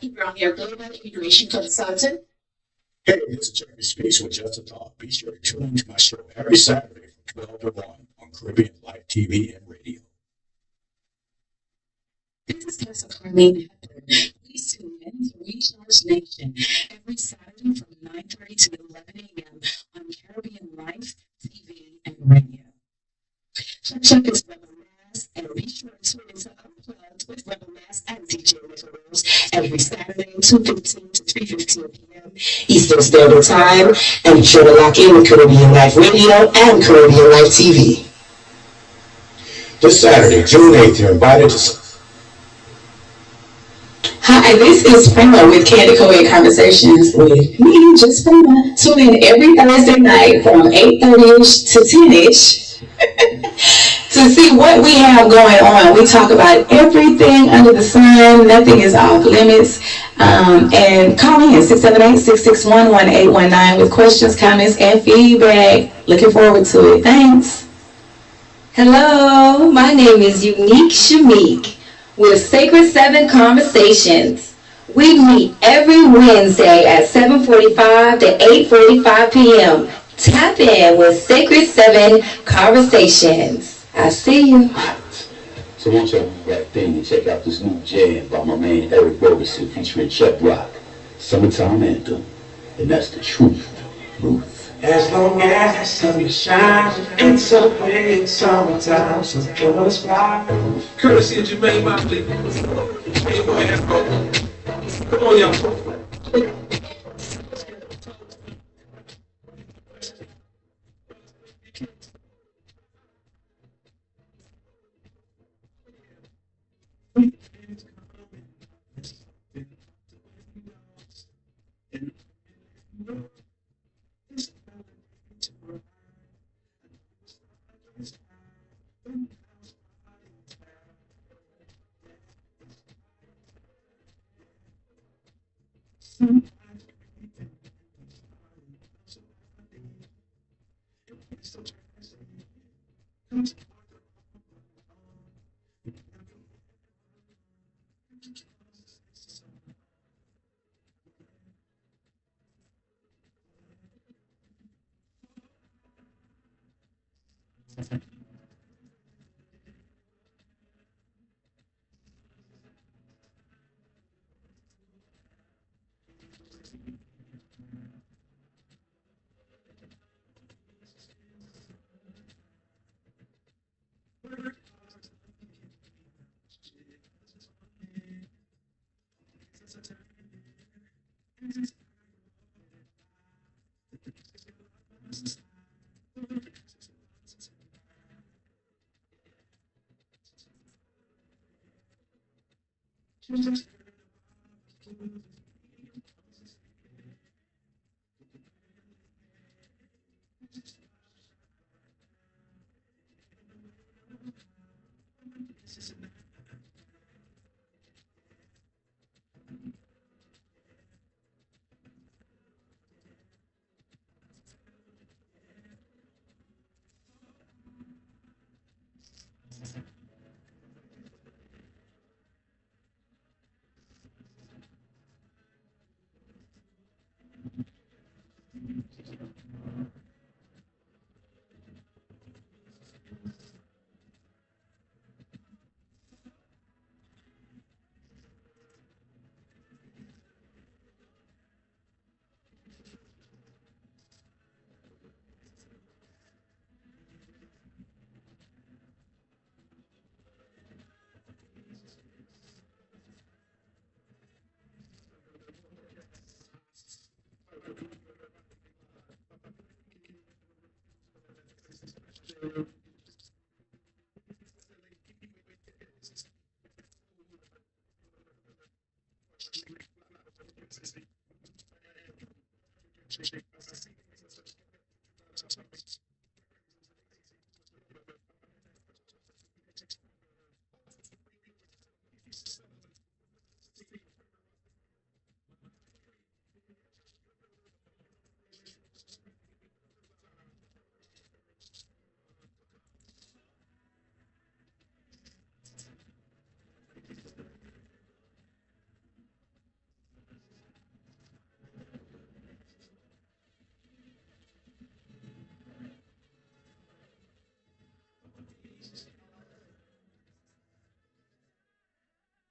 Brown, your global immigration consultant. Hey, this is Jeremy Speaks with Just a Thought. Be sure to tune into my show every Saturday from 12 to 1 on Caribbean Life TV and radio. This is Tessa Carlene. Please tune in to Recharge Nation every Saturday from 9:30 to 11 a.m. on Caribbean Life TV and radio. Check is Rebel Mass and be sure to tune into Unplugged with Rebel Mass and DJ Little Rose every Saturday 2:15 to 3:15 p.m. Eastern Standard Time, and be sure to lock in with Caribbean Life Radio and Caribbean Life TV. This Saturday, June 8th, you're invited to... Hi, this is Prima with Candid Co-Ed Conversations with me, just Prima. Tune in every Thursday night from 8:30ish to 10ish to see what we have going on. We talk about everything under the sun. Nothing is off limits. And call in 678-661-1819 with questions, comments, and feedback. Looking forward to it. Thanks. Hello, my name is Unique Shamik with Sacred 7 Conversations. We meet every Wednesday at 7:45 to 8:45 p.m. Tap in with Sacred 7 Conversations. I see you. So won't y'all do that thing and check out this new jam by my man Eric Roberson featuring Chuck Rock, Summertime Anthem, and that's the truth, Ruth. As long as the sun shines, it's a big summertime, so let's fly. Courtesy of Jermaine Motley. Hey, go ahead, bro. Come on, y'all.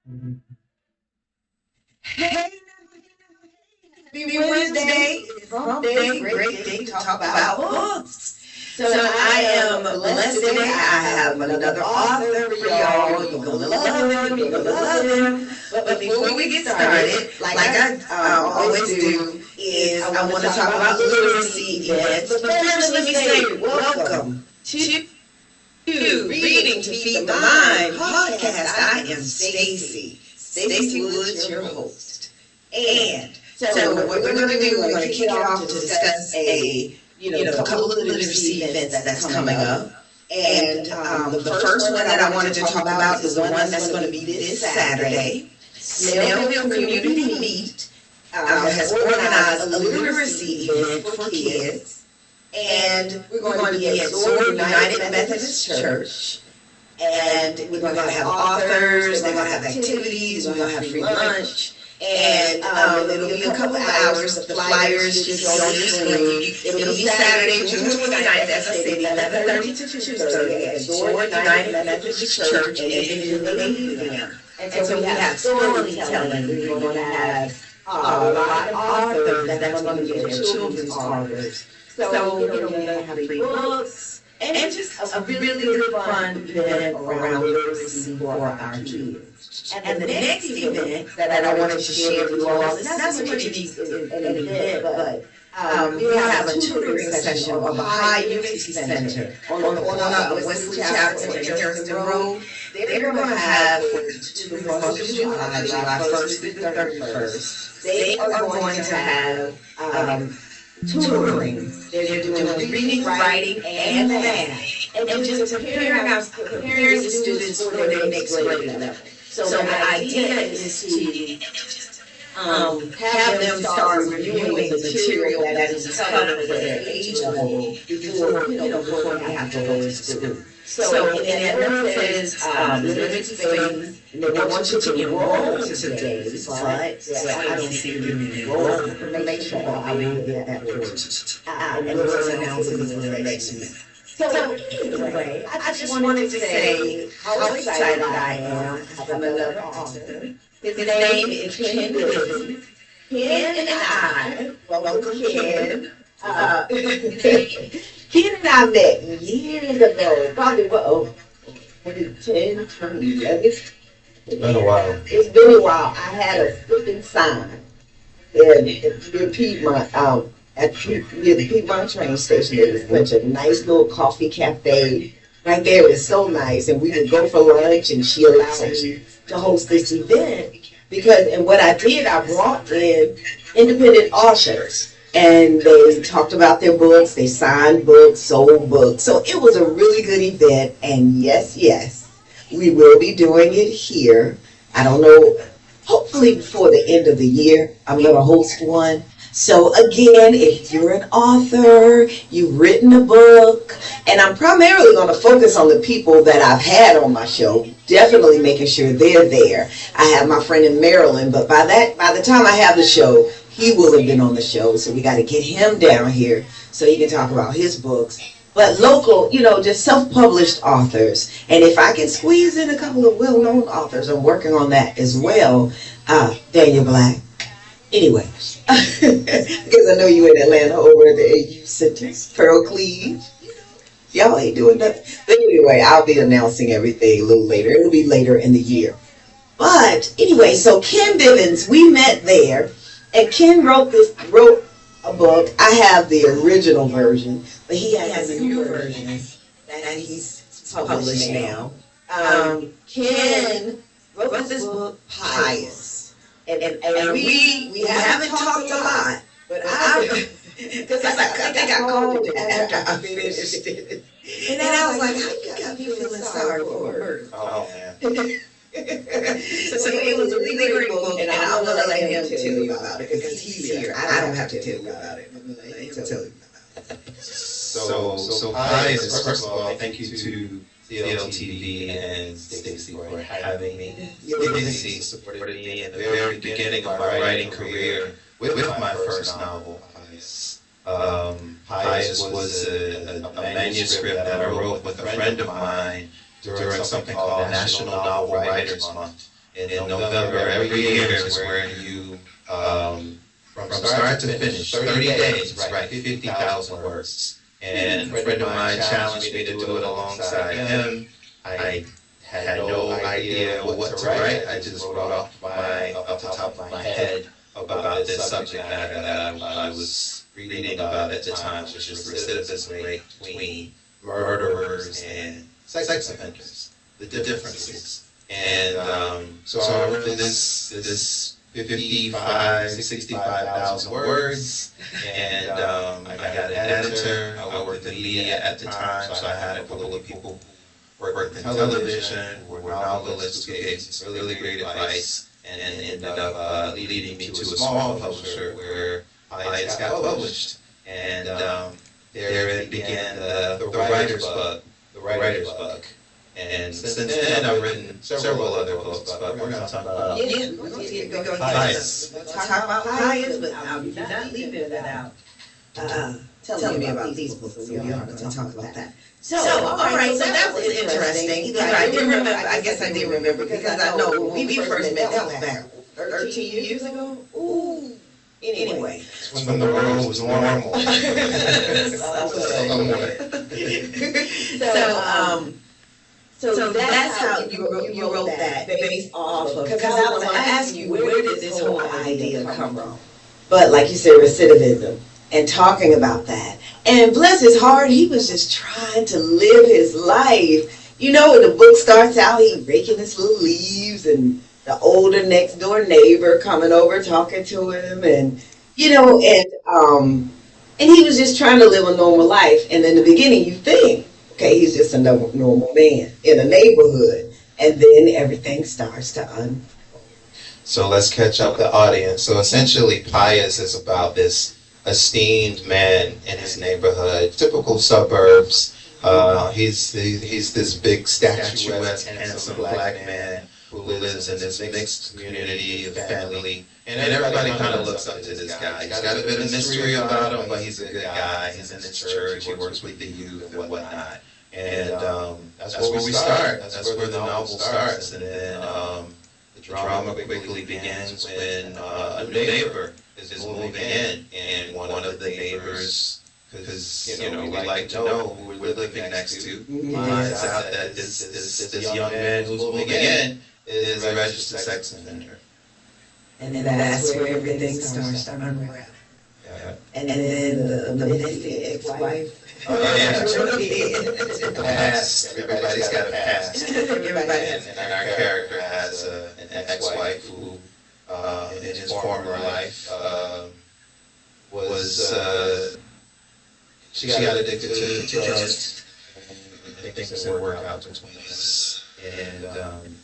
Hey, happy Wednesday. It's hump day, great day to talk about books. So I am blessed today. I have another author for y'all. You're gonna love him. You're gonna love him. But before we get started, like I always do, is I want to talk about literacy events. But first, let me say welcome to Reading to Feed the Mind podcast. I am Stacy. Stacy Woods, your host. And so what we're going to do, we're going to kick it off to discuss a couple of literacy events that's coming up. And the first one that I wanted to talk about is the one that's going to be this Saturday. Snellville Community Meet has organized a literacy event for kids. And we're going to be at Zor United Methodist Church. And we're going to have authors, they're going to have activities, we're going to have free lunch. And it'll be a couple of hours. The flyers just on your screen. It'll be Saturday, June 29th, as I said, 11:30 to 2:30 at Zor United Methodist Church in Bivin. And so we have storytelling. We're going to have a lot of authors that's going to be their children's authors. So we're going to have free books and just a really good fun event around literacy for our kids. And the next event that I wanted to share with you all is not so much an event, but we have a tutoring session of a high university center on the corner of Wesley Chapel and Harrison Road. They're going to have for the month of July 1st through the 31st. They are going to have tutoring. They're doing reading, writing, and math, and just preparing the students for their next grade level. So the idea is to have them start reviewing the material that is covered for their age level before they have to go to school. So and it says limited space. They want you to enroll today, but I don't see you enroll information. I will get that for you. And we'll announce it in the next minute. So anyway, I just wanted to say how excited I am. I'm another author. His name is Kenn. Kenn and I, welcome Kenn. Kenn and I met years ago, probably 10, 20 years. It's been a while. It's been a while. I had a flipping sign near Piedmont, near the Piedmont train station. There was a bunch of nice little coffee cafe right there. It was so nice, and we would go for lunch, and she allowed me to host this event and what I did, I brought in independent authors, and they talked about their books, they signed books, sold books. So it was a really good event, and yes, we will be doing it here. I don't know, hopefully before the end of the year, I'm going to host one. So again, if you're an author, you've written a book, and I'm primarily going to focus on the people that I've had on my show, definitely making sure they're there. I have my friend in Maryland, but by the time I have the show, he will have been on the show, so we got to get him down here so he can talk about his books. But local, just self-published authors. And if I can squeeze in a couple of well-known authors, I'm working on that as well. Daniel Black. Anyway, because I know you in Atlanta over at the AU Center. Pearl Cleave. Y'all ain't doing nothing. But anyway, I'll be announcing everything a little later. It'll be later in the year. But anyway, so Kenn Bivins, we met there. And Kenn wrote a book. I have the original version, but he has a new version that he's published now. Kenn wrote this book, Pious. And we haven't talked a lot, but because I think I called it after I finished it. And then I was like, how you got me feeling sorry for her? Oh, man. So it was a really great book, and I'm going to let him tell you about it because he's here. I don't have to tell you about it. I'm going to let him tell you about it. So Pious, first of all, thank you to CLTV and Stacy for having me. Stacy supported me in the very beginning of my writing career with my first novel, Pious. Pious was a manuscript that I wrote with a friend of mine during something called National Novel Writers Month. in November every year is where you, from start to finish, 30 days, write 50,000 words. And a friend of mine challenged me to do it alongside him. I had no idea what to write. I just wrote off the top of my head about this subject matter that I was reading about at the time, which is recidivism rate between murderers and sex offenders, the differences. And so I wrote this 65,000 words, and I got an editor. I worked in media at the time, so I had a couple of people who worked in television, who were novelists, who gave some really great advice, and ended up leading me to a small publisher where Pious got published. And there it began the writer's bug, And since then, I've written several other books, but we're going to talk about Pious. Let's talk about Pious, but you're not leaving without telling me about these books. So we are going to talk about that. So, all right, so that was interesting. I do remember, I guess I did remember, because I know when we first met, that was back 13 years ago. Ooh. Anyway. When the world was normal. So that's how you wrote that, based off of, because I was going to ask you, where did this whole idea come from? But like you said, recidivism, and talking about that. And bless his heart, he was just trying to live his life. You know, when the book starts out, he raking his little leaves, and the older next door neighbor coming over talking to him, and you know, and he was just trying to live a normal life. And in the beginning, you think, okay, he's just a normal man in a neighborhood, and then everything starts to unfold. So let's catch up the audience. So essentially, Pious is about this esteemed man in his neighborhood, typical suburbs. He's this big, statuesque, handsome black man who lives in this mixed community of family, and everybody kind of looks up to this guy. He's got a bit of mystery about him, but he's a good guy. He's in this church. He works with the youth and whatnot. And that's where we start. That's where the novel starts. And then the drama quickly begins when a new neighbor is moving in, and one of the neighbors, because you know we like to know who we're living next to, finds out that this young man who's moving in is a registered sex offender. And then that's where everything starts to unravel. Yeah. And then the messy ex-wife. Oh yeah, past. Everybody's got a past. And our character has an ex-wife who, in his former life, was she got addicted to drugs, and things didn't work out between us. And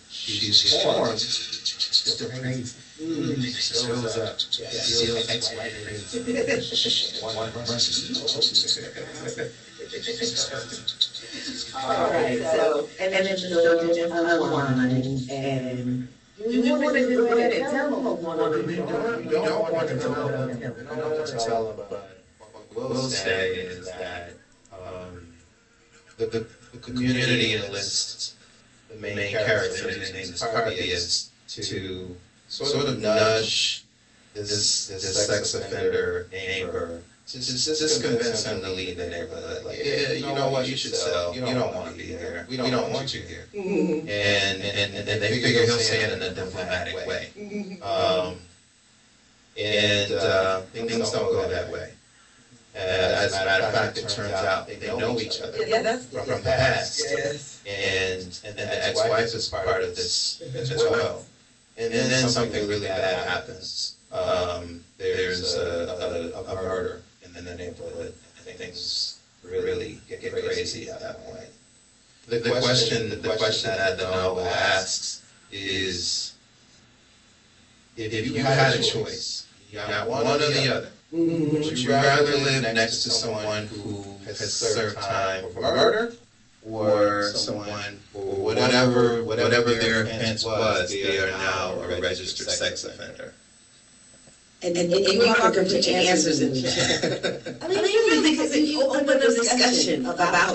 she's formed. Still crazy. Shows up. Still ex-wife crazy. One person. All right, so, and then the children just unwind, and you want to go ahead and tell them what you don't want to know about him. I don't want to tell them, but what we'll say is that the community enlists the main character, his name is Pious, to sort of nudge this sex offender neighbor to just convince him to leave the neighborhood. Like, yeah, you know what, you should sell. You don't want to be here. We don't want you here. And they figure he'll say it in a diplomatic way. Things don't go that way. As a matter of fact, it turns out they know each other from the past. Yes. And the ex-wife is part of this as well. And then something really bad happens. There's a murder in the neighborhood. And things really get crazy at that point. The question that the novel asks is, if you had a choice, you got one or the other, would you rather live next to someone who has served time for murder, or someone for whatever their offense was, they are now a registered sex offender? And you are going to put your answers in the chat. I mean, really, because you open a discussion about that. I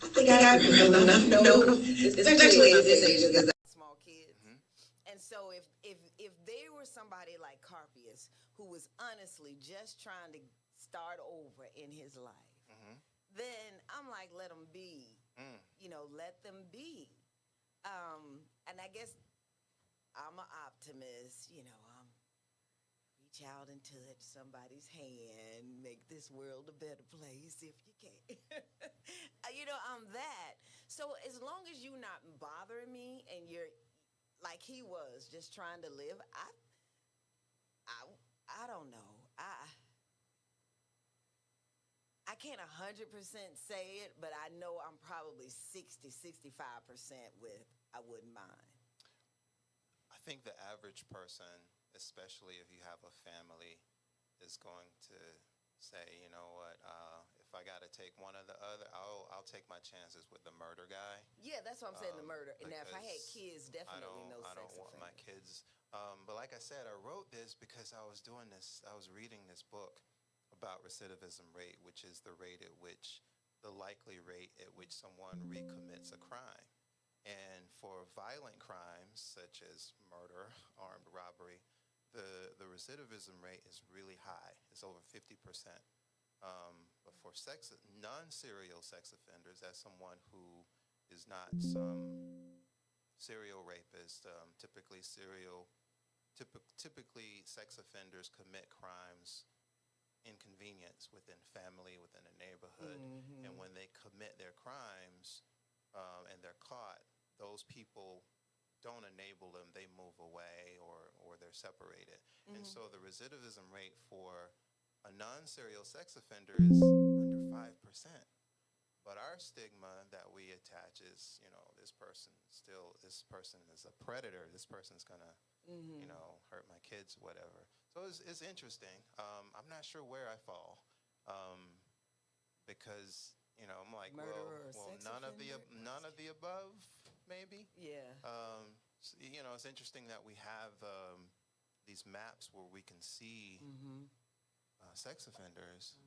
think got enough to know, especially at this age, because small kids. And so if they were somebody like Carpius, who was honestly just trying to start over in his life, then I'm like, let them be. Let them be. And I guess I'm an optimist. I'm reach out and touch somebody's hand, make this world a better place if you can. I'm that. So as long as you're not bothering me and you're like he was, just trying to live, I don't know. I can't 100% say it, but I know I'm probably 65% with I wouldn't mind. I think the average person, especially if you have a family, is going to say, you know what, if I got to take one or the other, I'll take my chances with the murder guy. Yeah, that's what I'm saying, the murder. And now if I had kids, definitely no sex I don't want my kids. But like I said, I wrote this because I was reading this book about recidivism rate, which is the rate at which, the likely rate at which someone recommits a crime. And for violent crimes such as murder, armed robbery, the recidivism rate is really high. It's over 50%. But for non-serial sex offenders, that's someone who is not some serial rapist. Typically sex offenders commit crimes, inconvenience within family, within a neighborhood. And when they commit their crimes and they're caught, those people don't enable them, they move away or they're separated. And so the recidivism rate for a non-serial sex offender is under 5%. But our stigma that we attach is, this person is a predator. This person's gonna, hurt my kids, whatever. So it's interesting. I'm not sure where I fall, because I'm like, Murderer, well, none of the above, maybe. Yeah. It's interesting that we have these maps where we can see sex offenders.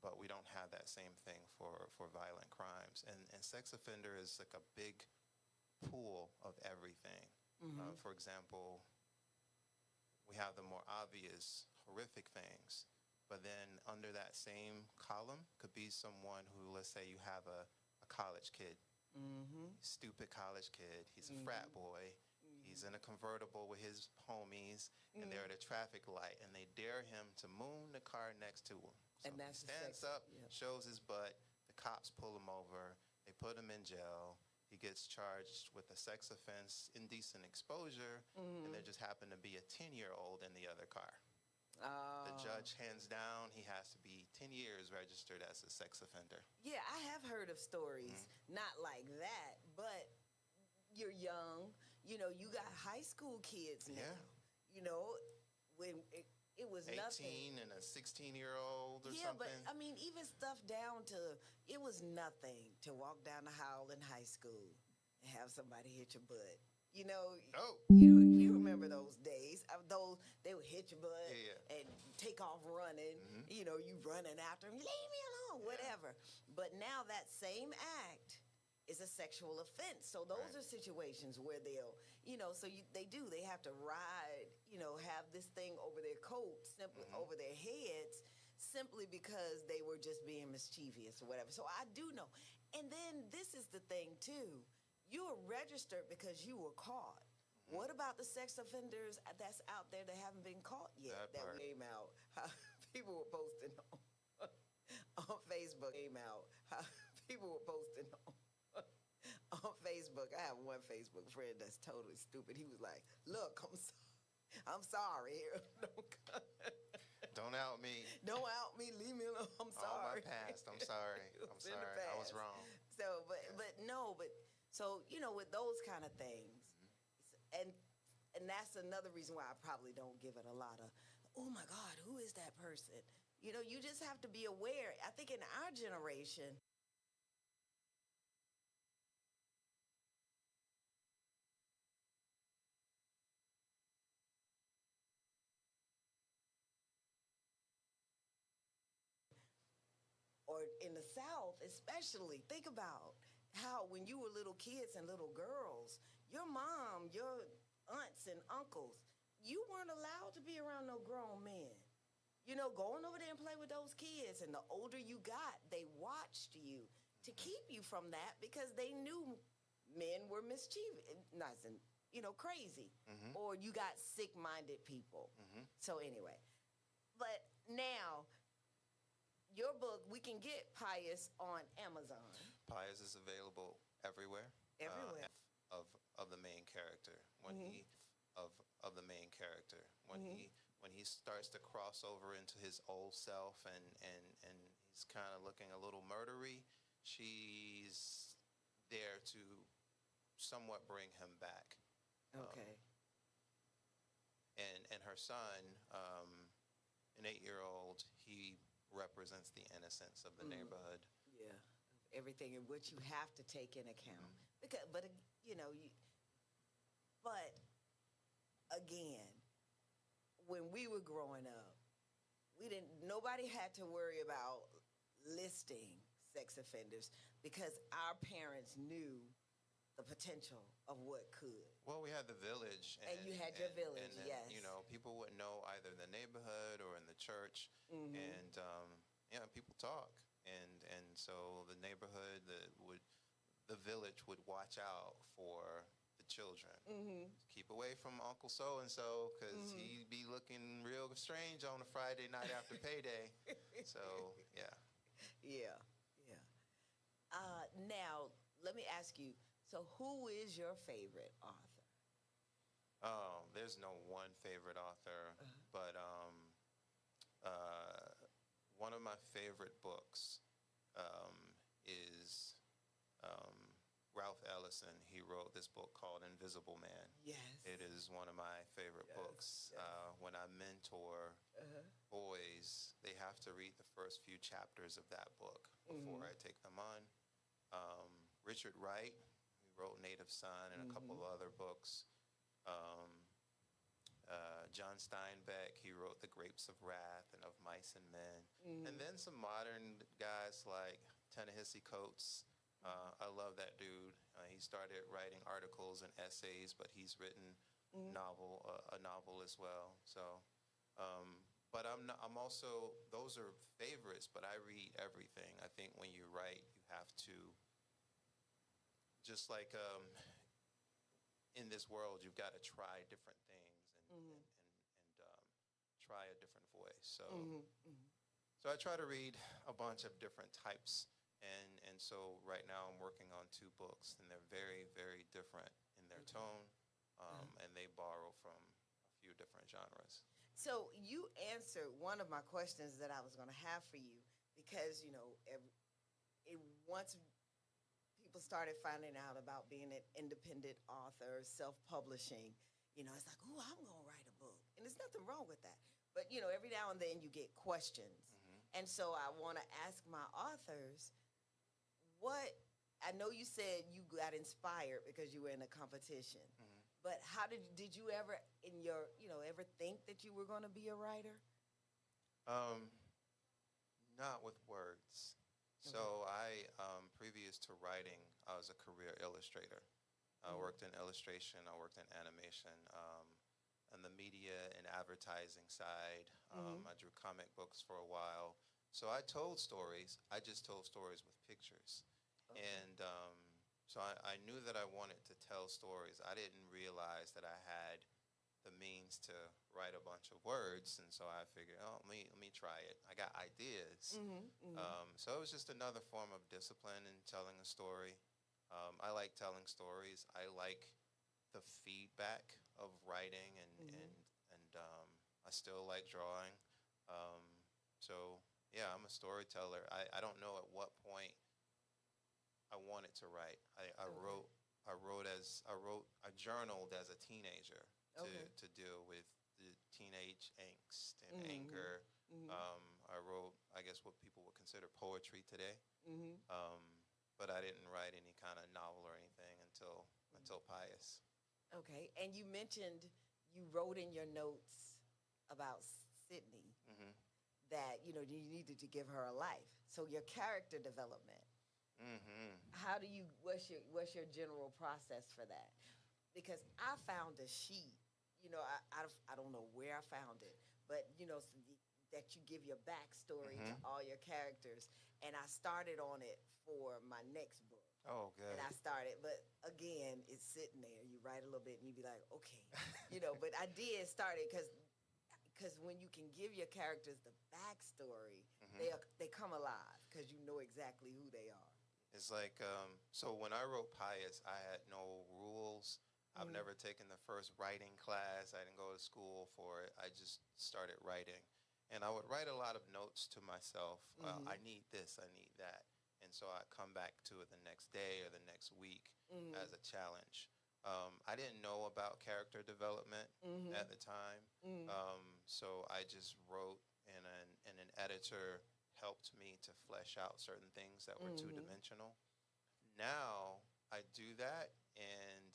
But we don't have that same thing for violent crimes. And sex offender is like a big pool of everything. For example, we have the more obvious, horrific things. But then under that same column could be someone who, let's say you have a college kid, stupid college kid. He's a frat boy. He's in a convertible with his homies, and they're at a traffic light, and they dare him to moon the car next to him. So and that's he stands up, shows his butt, the cops pull him over, they put him in jail, he gets charged with a sex offense, indecent exposure, and there just happened to be a 10-year-old in the other car. The judge hands down, he has to be 10 years registered as a sex offender. Yeah, I have heard of stories, not like that, but you're young, you got high school kids now, when it was 18 nothing. and a 16-year-old or something. Yeah, but I mean, even stuff down to, it was nothing to walk down the hall in high school and have somebody hit your butt. You remember those days? They would hit your butt and take off running. You running after them, leave me alone, whatever. But now that same act is a sexual offense. So those are situations where they'll, they have to ride, have this thing over their coat, simply over their heads, simply because they were just being mischievous or whatever. So I do know. And then this is the thing too. You were registered because you were caught. What about the sex offenders that's out there that haven't been caught yet? That came out. People were posting on Facebook. Came out. People were posting on Facebook. I have one Facebook friend that's totally stupid. He was like, "Look, I'm sorry. Don't out me. Don't out me. Leave me alone. I'm sorry. All my past. I'm sorry. I'm sorry. I was wrong." So, so with those kind of things, and that's another reason why I probably don't give it a lot of, oh my God, who is that person? You just have to be aware. I think in our generation, or in the South especially, think about how when you were little kids and little girls, your mom, your aunts and uncles, you weren't allowed to be around no grown men. You know, going over there and play with those kids. And the older you got, they watched you to keep you from that because they knew men were mischievous, not, you know, crazy. Or you got sick-minded people. So anyway, but now your book, we can get Pious on Amazon. Pious is available everywhere. Everywhere. Of the main character when he of the main character when he starts to cross over into his old self and he's kind of looking a little murdery, she's there to somewhat bring him back. Okay. And her son, an 8-year-old, he represents the innocence of the neighborhood. Yeah, everything in which you have to take in account. Because, but you know, but again, when we were growing up, nobody had to worry about listing sex offenders because our parents knew the potential of what could. Well, we had the village. And you had your village, and then, yes. You know, people would know either in the neighborhood or in the church. And, yeah, people talk. And so the neighborhood, the village would watch out for the children. Keep away from Uncle So-and-so because he'd be looking real strange on a Friday night after payday. So, yeah. Yeah. Now, let me ask you, so who is your favorite author? Oh, there's no one favorite author, but one of my favorite books is Ralph Ellison. He wrote this book called Invisible Man. Yes. It is one of my favorite books. When I mentor boys, they have to read the first few chapters of that book before I take them on. Richard Wright, he wrote Native Son and a couple of other books. John Steinbeck, he wrote The Grapes of Wrath and Of Mice and Men. And then some modern guys like Ta-Nehisi Coates. I love that dude. He started writing articles and essays, but he's written a novel as well. So, but I'm also, those are favorites, but I read everything. I think when you write, you have to, just like in this world, you've got to try different things and try a different voice. So, so I try to read a bunch of different types. And so right now I'm working on 2 books, and they're very, very different in their tone, and they borrow from a few different genres. So you answered one of my questions that I was going to have for you because, you know, once people started finding out about being an independent author, self-publishing, you know, it's like, oh, I'm going to write a book. And there's nothing wrong with that. But, you know, every now and then you get questions. And so I want to ask my authors, I know you said you got inspired because you were in a competition, but how did you ever ever think that you were going to be a writer? Not with words. So I, previous to writing, I was a career illustrator. I worked in illustration, I worked in animation, and the media and advertising side. I drew comic books for a while. So I told stories. I just told stories with pictures. And so I knew that I wanted to tell stories. I didn't realize that I had the means to write a bunch of words, and so I figured, oh, let me try it. I got ideas. So it was just another form of discipline in telling a story. I like telling stories. I like the feedback of writing, and I still like drawing. So yeah, I'm a storyteller. I don't know at what point I wanted to write. I journaled as a teenager to deal with the teenage angst and anger. I wrote, I guess, what people would consider poetry today. But I didn't write any kind of novel or anything until Pious. Okay, and you mentioned you wrote in your notes about Sydney that you needed to give her a life. So your character development, Mm-hmm. What's your general process for that? Because I found a sheet, I don't know where I found it, but that you give your backstory to Mm-hmm. all your characters, and I started on it for my next book. Oh, And good. I started, but again, it's sitting there. You write a little bit, and you be like, okay, But I did start it because when you can give your characters the backstory, Mm-hmm. they come alive because you know exactly who they are. It's like, so when I wrote Pious, I had no rules. I've Mm-hmm. never taken the first writing class. I didn't go to school for it. I just started writing. And I would write a lot of notes to myself. I Mm-hmm. need this, I need that. And so I'd come back to it the next day or the next week Mm-hmm. as a challenge. I didn't know about character development Mm-hmm. at the time. Mm-hmm. So I just wrote, and an editor helped me to flesh out certain things that were two Mm-hmm. dimensional. Now I do that, and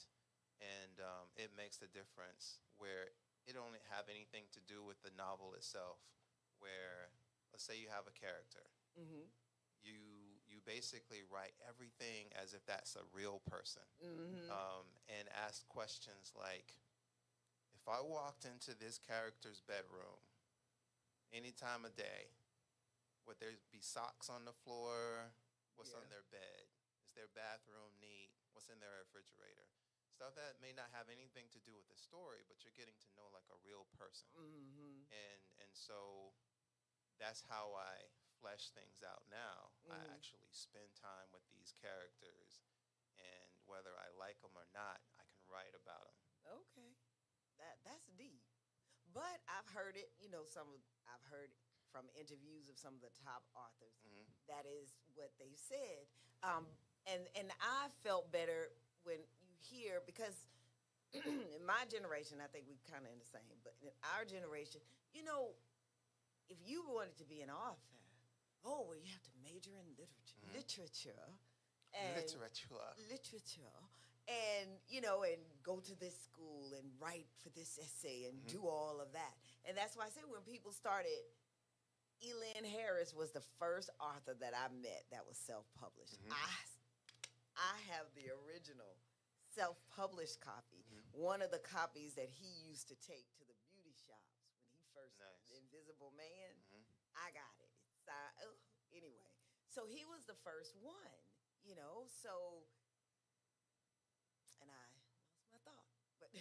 it makes a difference where it don't have anything to do with the novel itself. Where, let's say you have a character, Mm-hmm. you basically write everything as if that's a real person, Mm-hmm. and ask questions like, if I walked into this character's bedroom any time of day, would there be socks on the floor? What's Yeah. on their bed? Is their bathroom neat? What's in their refrigerator? Stuff that may not have anything to do with the story, but you're getting to know like a real person. Mm-hmm. And so that's how I flesh things out now. I Mm-hmm. actually spend time with these characters, and whether I like them or not, I can write about them. Okay. That's deep. But I've heard it, I've heard from interviews of some of the top authors. Hmm. That is what they said. And I felt better when you hear because in my generation, I think we kind of in the same, but in our generation, you know, if you wanted to be an author, oh, well, you have to major in Hmm. literature, and Literature. literature, and and go to this school and write for this essay and Hmm. do all of that. And that's why I say when people started, Elin Harris was the first author that I met that was self-published. Hmm. I have the original self-published copy. Hmm. One of the copies that he used to take to the beauty shops when he first the Nice. Invisible Man. Hmm. I got it. It's anyway. So he was the first one, So and I lost my thought, but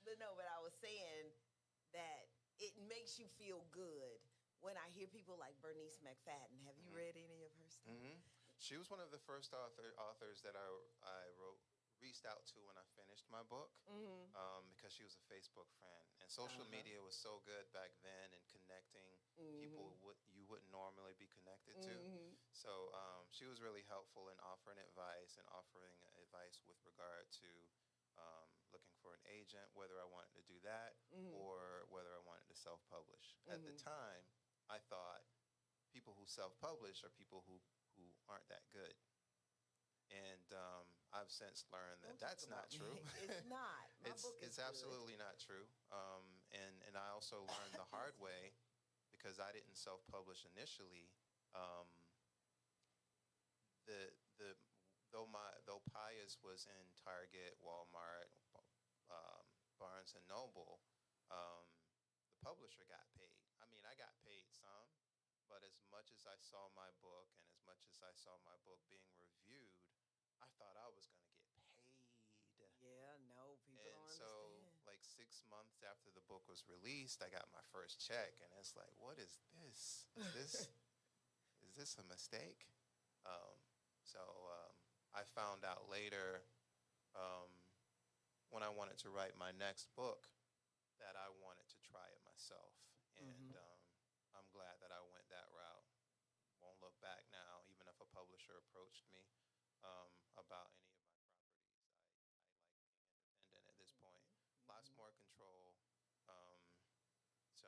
but no, but I was saying that it makes you feel good when I hear people like Bernice McFadden. Have you Hmm. read any of her stuff? Hmm. She was one of the first authors that I wrote reached out to when I finished my book, Mm-hmm. because she was a Facebook friend, and social Uh-huh. media was so good back then in connecting people Mm-hmm. you wouldn't normally be connected to. Mm-hmm. So she was really helpful in offering advice with regard to looking for an agent, whether I wanted to do that Mm-hmm. or whether I wanted to self-publish. At the Mm-hmm. time, I thought people who self-publish are people who aren't that good. And I've since learned that Don't talk that's not about me. true. It's not. My book is It's good. absolutely not true. And I also learned the hard way because I didn't self-publish initially. Um, the though Pious was in Target, Walmart, Barnes and Noble, um, the publisher got paid. I mean, I got paid some, but as much as I saw my book and as much as I saw my book being reviewed, I thought I was going to get paid. Yeah, no, people don't And so, understand. like 6 months after the book was released, I got my first check, and it's like, what is this? Is this a mistake? Um, so I found out later, um, when I wanted to write my next book, that I wanted to try it myself, Mm-hmm. and I'm glad that I went that route. Won't look back now, even if a publisher approached me about any of my properties. I like being independent at this point. Lots Mm-hmm. more control. Um, so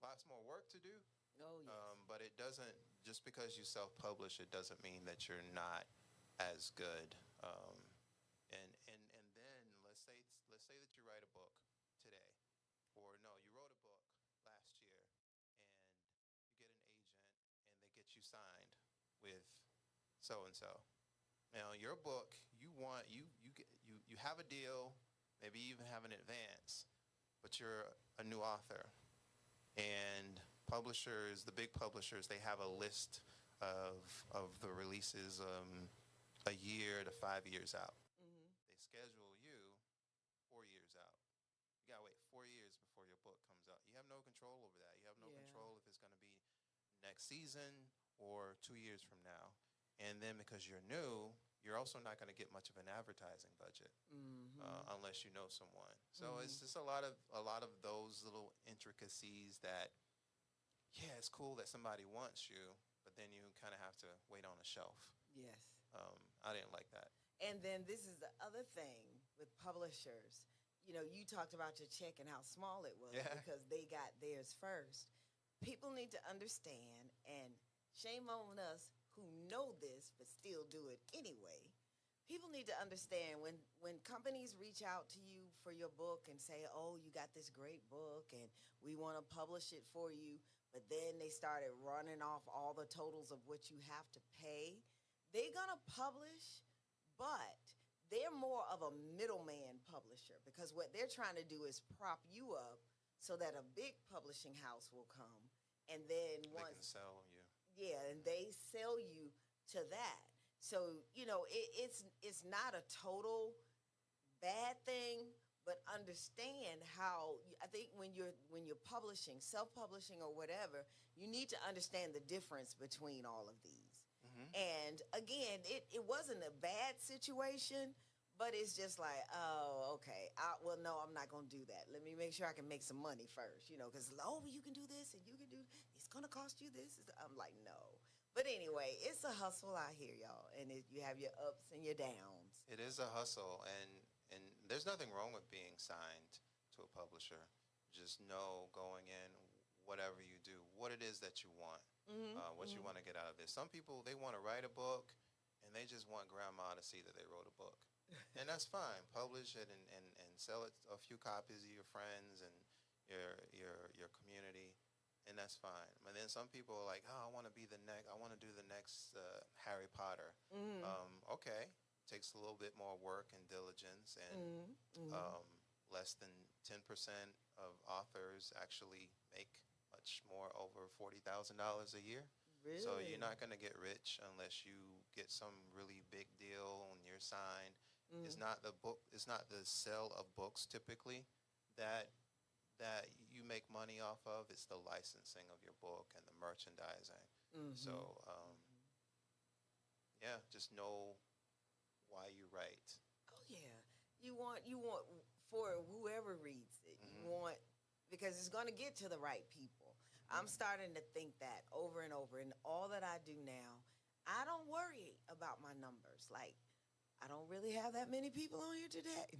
lots more work to do. Oh yes. But it doesn't, just because you self-publish, it doesn't mean that you're not as good. And then let's say that you write a book today, or no, you wrote a book last year, and you get an agent, and they get you signed with so and so. Now, your book, you have a deal, maybe you even have an advance, but you're a new author, and publishers, the big publishers, they have a list of the releases a year to 5 years out. They schedule you 4 years out. You gotta wait 4 years before your book comes out. You have no control over that. You have no control if it's gonna be next season or 2 years from now. And then because you're new, you're also not going to get much of an advertising budget unless you know someone. So it's just a lot of those little intricacies that, yeah, it's cool that somebody wants you, but then you kind of have to wait on a shelf. Yes. I didn't like that. And then this is the other thing with publishers. You know, you talked about your check and how small it was because they got theirs first. People need to understand, and shame on us who know this but still do it anyway. People need to understand when companies reach out to you for your book and say, oh, you got this great book and we want to publish it for you, but then they started running off all the totals of what you have to pay. They're going to publish, but they're more of a middleman publisher because what they're trying to do is prop you up so that a big publishing house will come and then They can sell you. Yeah, and they sell you to that. So, you know, it's not a total bad thing, but understand how I think when you're publishing, self-publishing or whatever, you need to understand the difference between all of these. And again, it wasn't a bad situation, but it's just like, oh, okay. Well, no, I'm not going to do that. Let me make sure I can make some money first, you know, because, oh, you can do this and you can do, it's going to cost you this. I'm like, no. But anyway, it's a hustle out here, y'all. And you have your ups and your downs. It is a hustle, and there's nothing wrong with being signed to a publisher. Just know going in, whatever you do, what it is that you want, what you want to get out of this. Some people, they want to write a book, and they just want grandma to see that they wrote a book. And that's fine. Publish it and sell it a few copies to your friends and your community, and that's fine. But then some people are like, oh, I want to do the next Harry Potter. Okay. Takes a little bit more work and diligence, and less than 10% of authors actually make much more, over $40,000 a year. Really? So you're not going to get rich unless you get some really big deal and you're signed. It's not the book. It's not the sale of books typically that you make money off of. It's the licensing of your book and the merchandising. So yeah, just know why you write. Oh yeah, you want for whoever reads it. You want, because it's going to get to the right people. I'm starting to think that over and over. And all that I do now, I don't worry about my numbers. Like, I don't really have that many people on here today,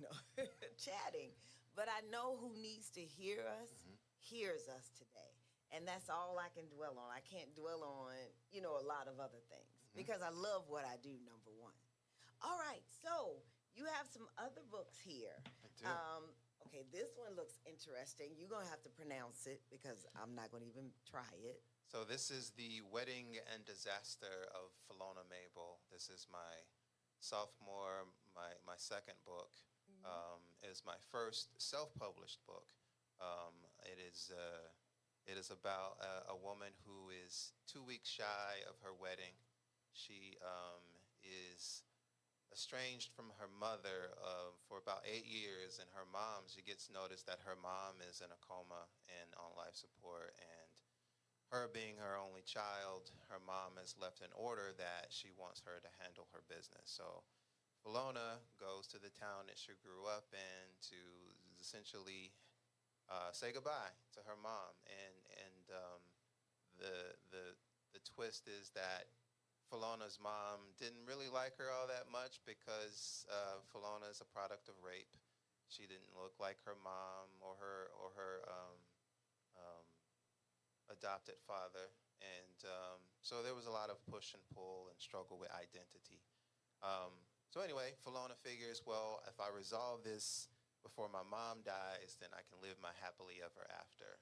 chatting. But I know who needs to hear us, hears us today. And that's all I can dwell on. I can't dwell on, a lot of other things. Because I love what I do, number one. All right, so you have some other books here. I do. Okay, this one looks interesting. You're going to have to pronounce it because I'm not going to even try it. So this is The Wedding and Disaster of Philona Mabel. This is my sophomore, my second book. Is my first self-published book. It is about a woman who is 2 weeks shy of her wedding. She is estranged from her mother for about 8 years, and she gets notice that her mom is in a coma and on life support, and her being her only child, her mom has left an order that she wants her to handle her business. So Philona goes to the town that she grew up in to essentially say goodbye to her mom, and the twist is that Philona's mom didn't really like her all that much because Philona is a product of rape. She didn't look like her mom or her adopted father, and so there was a lot of push and pull and struggle with identity. So anyway, Philona figures, well, if I resolve this before my mom dies, then I can live my happily ever after.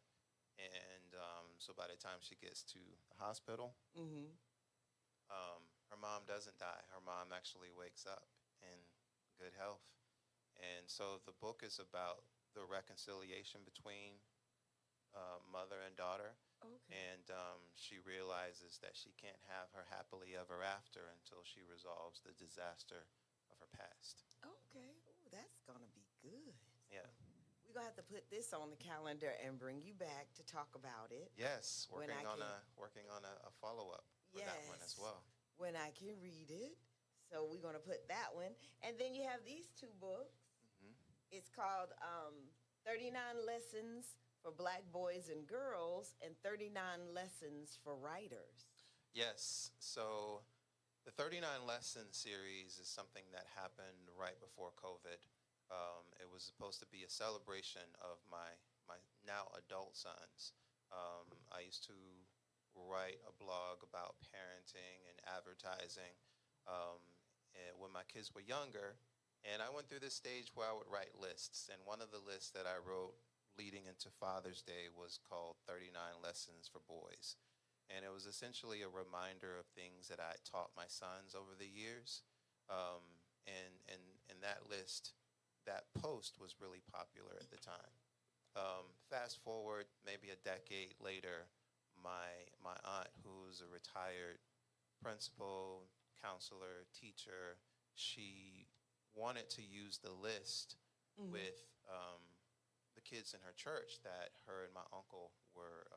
And so by the time she gets to the hospital, her her mom doesn't die. Her mom actually wakes up in good health. And so the book is about the reconciliation between mother and daughter. Okay. And she realizes that she can't have her happily ever after until she resolves the disaster of her past. Okay. Ooh, that's gonna be good. Yeah. We're gonna have to put this on the calendar and bring you back to talk about it. Yes, When I working on a follow up for that one as Yes. well. When I can read it. So we're gonna put that one. And then you have these two books. Hmm. It's called 39 Lessons for Black Boys and Girls and 39 Lessons for Writers. Yes. So the 39 Lesson series is something that happened right before COVID. It was supposed to be a celebration of my now adult sons. I used to write a blog about parenting and advertising and when my kids were younger. And I went through this stage where I would write lists. And one of the lists that I wrote leading into Father's Day was called 39 Lessons for Boys. And it was essentially a reminder of things that I had taught my sons over the years. And that list, that post was really popular at the time. Fast forward maybe a decade later, my aunt, who's a retired principal, counselor, teacher, she wanted to use the list with the kids in her church that her and my uncle were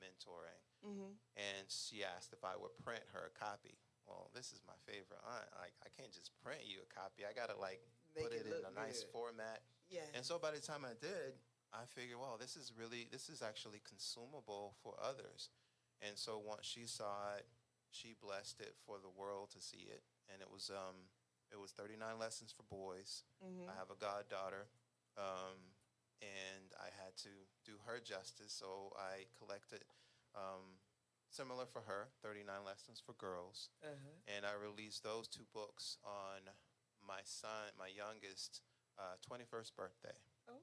mentoring. And she asked if I would print her a copy. Well, this is my favorite aunt. Like, I can't just print you a copy. I got to put it in a nice format. Yeah. And so by the time I did, I figured, well, this is actually consumable for others. And so once she saw it, she blessed it for the world to see it. And it was 39 Lessons for Boys. I have a goddaughter, and I had to do her justice, so I collected similar for her, 39 Lessons for Girls. And I released those two books on my youngest 21st birthday. Okay.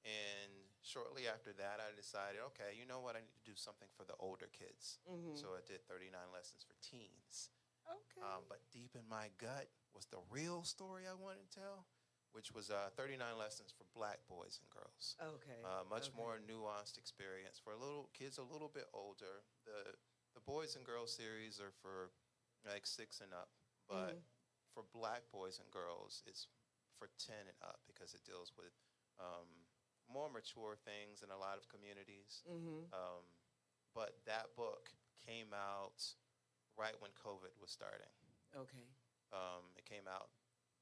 And shortly after that, I decided, okay, you know what? I need to do something for the older kids. So I did 39 Lessons for Teens. Okay. But deep in my gut was the real story I wanted to tell, which was 39 Lessons for Black Boys and Girls. Okay. Much more nuanced experience for kids a little bit older. The Boys and Girls series are for like 6 and up, but for Black boys and girls, it's for 10 and up because it deals with more mature things in a lot of communities. But that book came out right when COVID was starting. Okay. It came out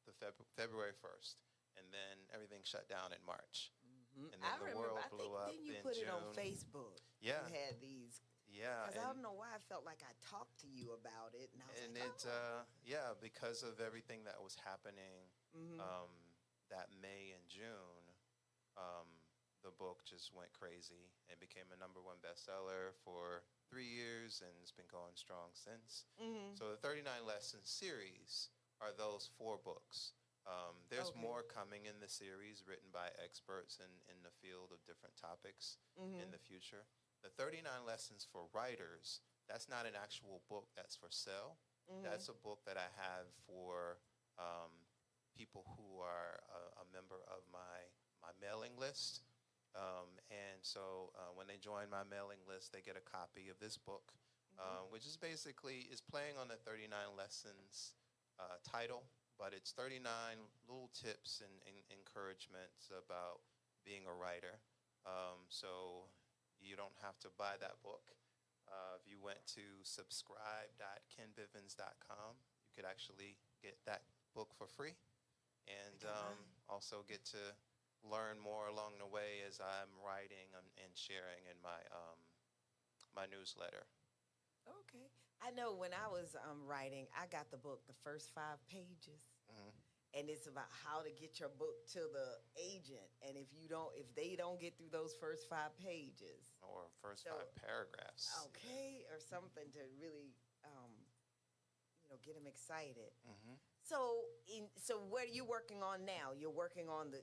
the February 1st, and then everything shut down in March. And then I the remember, world blew up then you in put June. it on Facebook. Yeah. You had these. Yeah. Because I don't know why I felt like I talked to you about it. And I was like, yeah, because of everything that was happening that May and June, the book just went crazy and became a #1 bestseller for 3 years, and it's been going strong since. So the 39 Lessons series are those 4 books. There's more coming in the series written by experts in the field of different topics in the future. The 39 Lessons for Writers, that's not an actual book that's for sale. That's a book that I have for people who are a member of my mailing list. And so when they join my mailing list, they get a copy of this book, which is playing on the 39 Lessons title, but it's 39 little tips and encouragements about being a writer. So you don't have to buy that book. If you went to subscribe.kennbivins.com, you could actually get that book for free, and also get to learn more along the way as I'm writing and sharing in my my newsletter. okay. I know when I was writing, I got the book, the first 5 pages. And it's about how to get your book to the agent. And if they don't get through those first 5 pages. Or first 5 paragraphs. Okay, or something to really, get them excited. So what are you working on now? You're working on the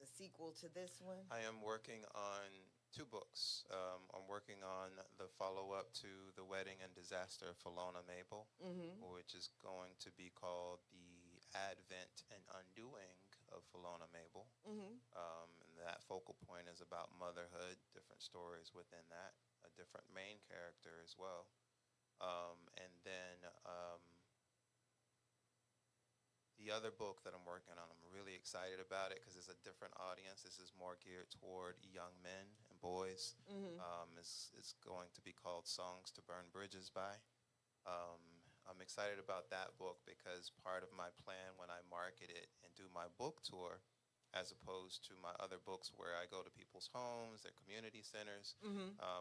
sequel to this one? I am working on Two books. I'm working on the follow-up to The Wedding and Disaster of Philona Mabel, which is going to be called The Advent and Undoing of Philona Mabel. And that focal point is about motherhood, different stories within that, a different main character as well. And then the other book that I'm working on, I'm really excited about it because it's a different audience. This is more geared toward young men and boys. It's going to be called Songs to Burn Bridges By. I'm excited about that book because part of my plan when I market it and do my book tour, as opposed to my other books where I go to people's homes, their community centers,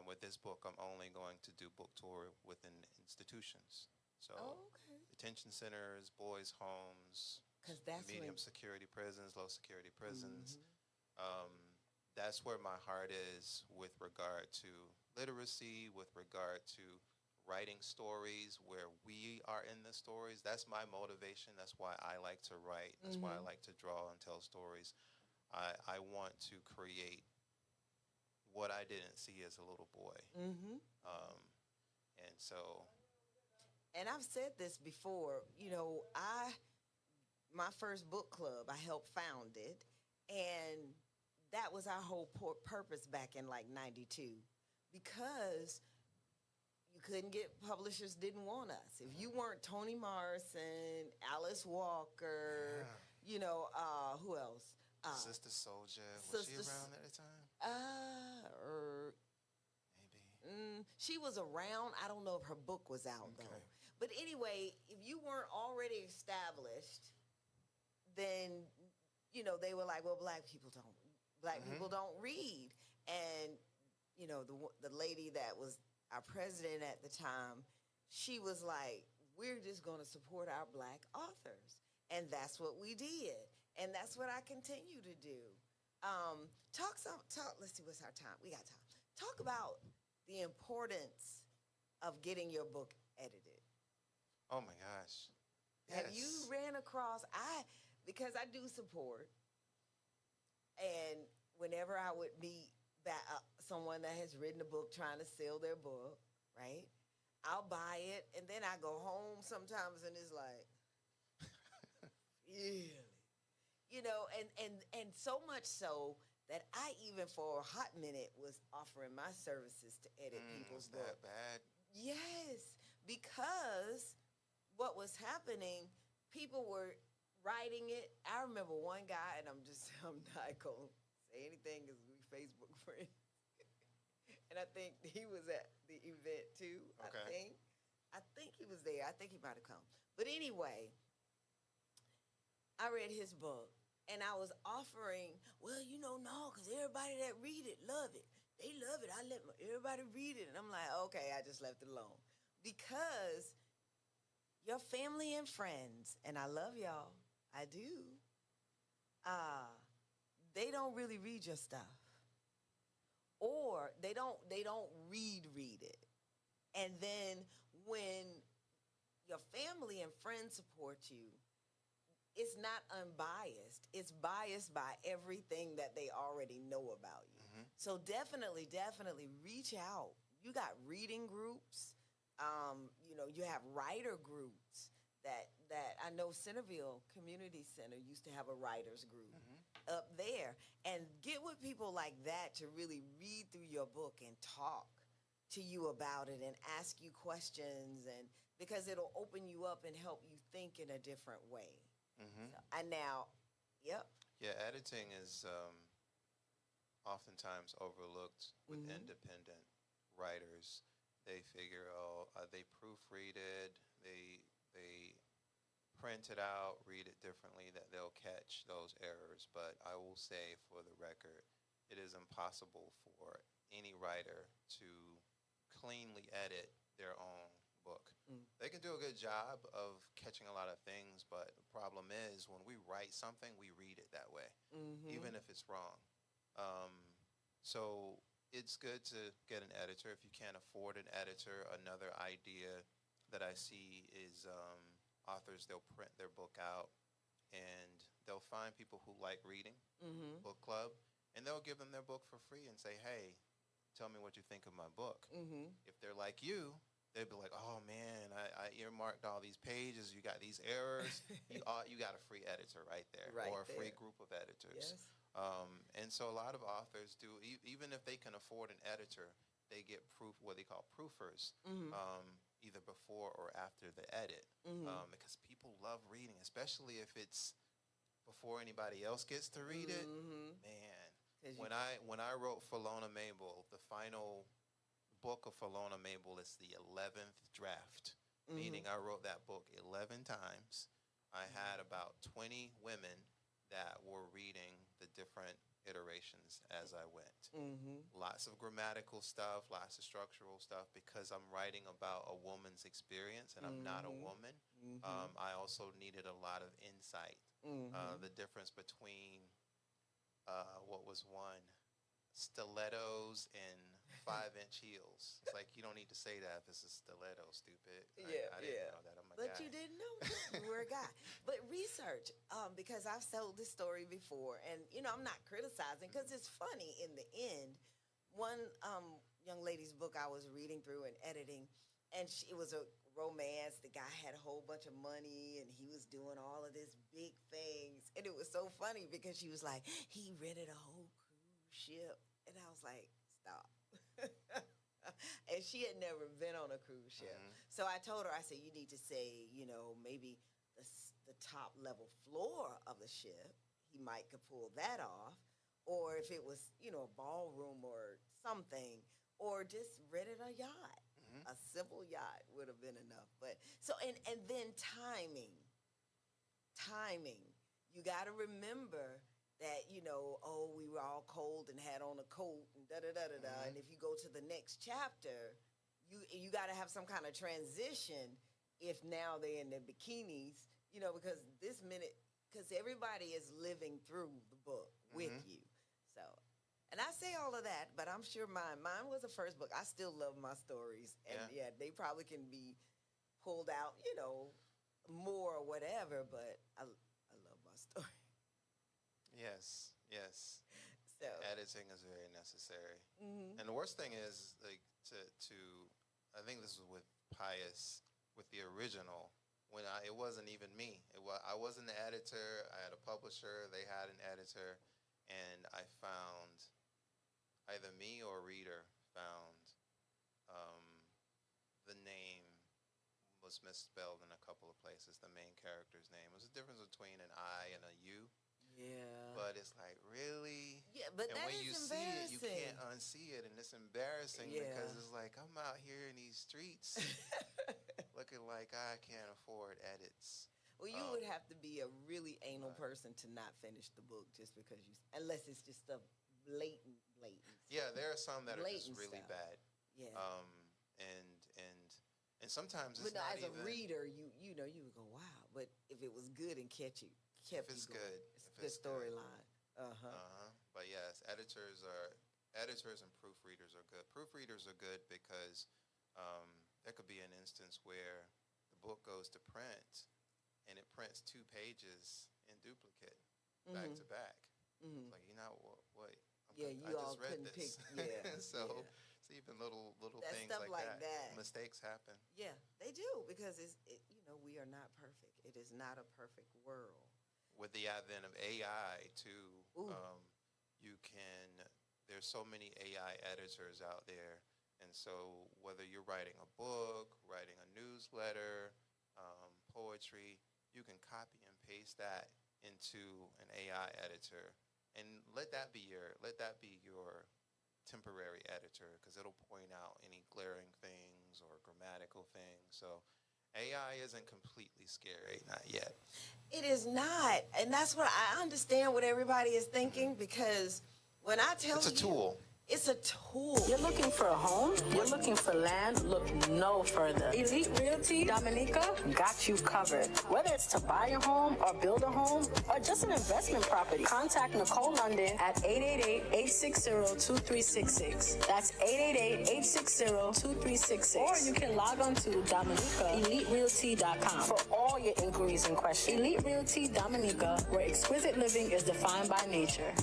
with this book I'm only going to do book tour within institutions. So detention centers, boys' homes, medium security prisons, low security prisons. That's where my heart is with regard to literacy, with regard to writing stories where we are in the stories. That's my motivation. That's why I like to write. That's why I like to draw and tell stories. I want to create what I didn't see as a little boy. And so... And I've said this before, you know, my first book club, I helped found it, and that was our whole purpose back in like 92, because you couldn't get, publishers didn't want us. If you weren't Toni Morrison, Alice Walker, you know, who else? Sister Soldier, was she around at the time? Maybe. She was around. I don't know if her book was out, though. But anyway, if you weren't already established, then, you know, they were like, well, black people don't read. And, you know, the lady that was our president at the time, she was like, we're just going to support our black authors. And that's what we did. And that's what I continue to do. Talk, let's see, what's our time? We got time. Talk about the importance of getting your book edited. Oh my gosh. Yes. Have you ran across, because I do support, and whenever I would meet someone that has written a book trying to sell their book, right, I'll buy it, and then I go home sometimes and it's like, really? You know, and so much so that I even for a hot minute was offering my services to edit people's books. That bad? Yes, because what was happening, people were writing it. I remember one guy, and I'm not going to say anything because we Facebook friends. And I think he was at the event too, Okay. I think he was there. I think he might have come. But anyway, I read his book, and I was offering, well, you know, no, because everybody that read it love it. They love it. I let everybody read it. And I'm like, okay, I just left it alone. Because your family and friends, and I love y'all, I do, they don't really read your stuff. Or they don't read it. And then when your family and friends support you, it's not unbiased. It's biased by everything that they already know about you. So definitely reach out. You got reading groups. You know, you have writer groups that I know Centerville Community Center used to have a writers group up there. And get with people like that to really read through your book and talk to you about it and ask you questions, and because it'll open you up and help you think in a different way. So, and now, yep. Yeah, editing is oftentimes overlooked with independent writers. They figure, they proofread it, they print it out, read it differently, that they'll catch those errors. But I will say, for the record, it is impossible for any writer to cleanly edit their own book. They can do a good job of catching a lot of things, but the problem is when we write something, we read it that way, even if it's wrong. So it's good to get an editor. If you can't afford an editor, another idea that I see is authors, they'll print their book out and they'll find people who like reading, book club, and they'll give them their book for free and say, hey, tell me what you think of my book. If they're like you, they'd be like, oh man, I earmarked all these pages, you got these errors, you got a free editor right there, or a free group of editors. And so a lot of authors do, even if they can afford an editor, they get what they call proofers, either before or after the edit, because people love reading, especially if it's before anybody else gets to read it. Man, when I wrote Philona Mabel, the final book of Philona Mabel is the 11th draft, meaning I wrote that book 11 times. I had about 20 women that were reading the different iterations as I went. Lots of grammatical stuff, lots of structural stuff, because I'm writing about a woman's experience and I'm not a woman. I also needed a lot of insight. The difference between, what was one? Stilettos and 5-inch heels. It's like, you don't need to say that if it's a stiletto, stupid. I didn't know that. I'm a guy. But you didn't know that. You were a guy. But research, because I've told this story before, and, you know, I'm not criticizing because it's funny in the end. One young lady's book I was reading through and editing, and it was a romance. The guy had a whole bunch of money, and he was doing all of these big things. And it was so funny because she was like, he rented a whole cruise ship. And I was like, stop. And she had never been on a cruise ship. So I told her, I said, you need to say, you know, maybe the top level floor of the ship, he could pull that off. Or if it was, you know, a ballroom or something, or just rented a yacht. A simple yacht would have been enough. But so, and then timing. You got to remember that, you know, oh, we were all cold and had on a coat and da-da-da-da-da. And if you go to the next chapter, you got to have some kind of transition if now they're in their bikinis, you know, because everybody is living through the book with you. So, and I say all of that, but I'm sure mine was the first book. I still love my stories. And, yeah they probably can be pulled out, you know, more or whatever, but I love my story. Yes. So editing is very necessary. And the worst thing is, like, I think this was with Pious, with the original, when it wasn't even me. I wasn't the editor. I had a publisher. They had an editor, and I found, either me or a reader found, the name was misspelled in a couple of places. The main character's name. It was a difference between an I and a U. Yeah. But it's like, really? Yeah, but and that when is you see it, you embarrassing. can't unsee it, and it's embarrassing because it's like, I'm out here in these streets looking like I can't afford edits. Well, you would have to be a really anal person to not finish the book just because unless it's just stuff blatant. Yeah, there are some that blatant are just really stuff. bad. Yeah. And sometimes it's but not as even. a reader, you know, you would go, wow. But if it was good and kept you going, it's a good storyline. But yes, editors and proofreaders are good. Proofreaders are good because there could be an instance where the book goes to print and it prints 2 pages in duplicate, back to back. Like, you know what? I just read this. So it's even little things like that. Mistakes happen. Yeah, they do, because you know, we are not perfect. It is not a perfect world. With the advent of AI too, there's so many AI editors out there, and so whether you're writing a book, writing a newsletter, poetry, you can copy and paste that into an AI editor, and let that be your temporary editor, because it'll point out any glaring things or grammatical things. So AI isn't completely scary, not yet. It is not, and that's what I understand what everybody is thinking, because when I tell you, it's a tool. It's a tool. You're looking for a home? You're looking for land? Look no further. Elite Realty Dominica got you covered. Whether it's to buy a home or build a home or just an investment property, contact Nicole London at 888-860-2366. That's 888-860-2366. Or you can log on to DominicaEliteRealty.com for all your inquiries and questions. Elite Realty Dominica, where exquisite living is defined by nature.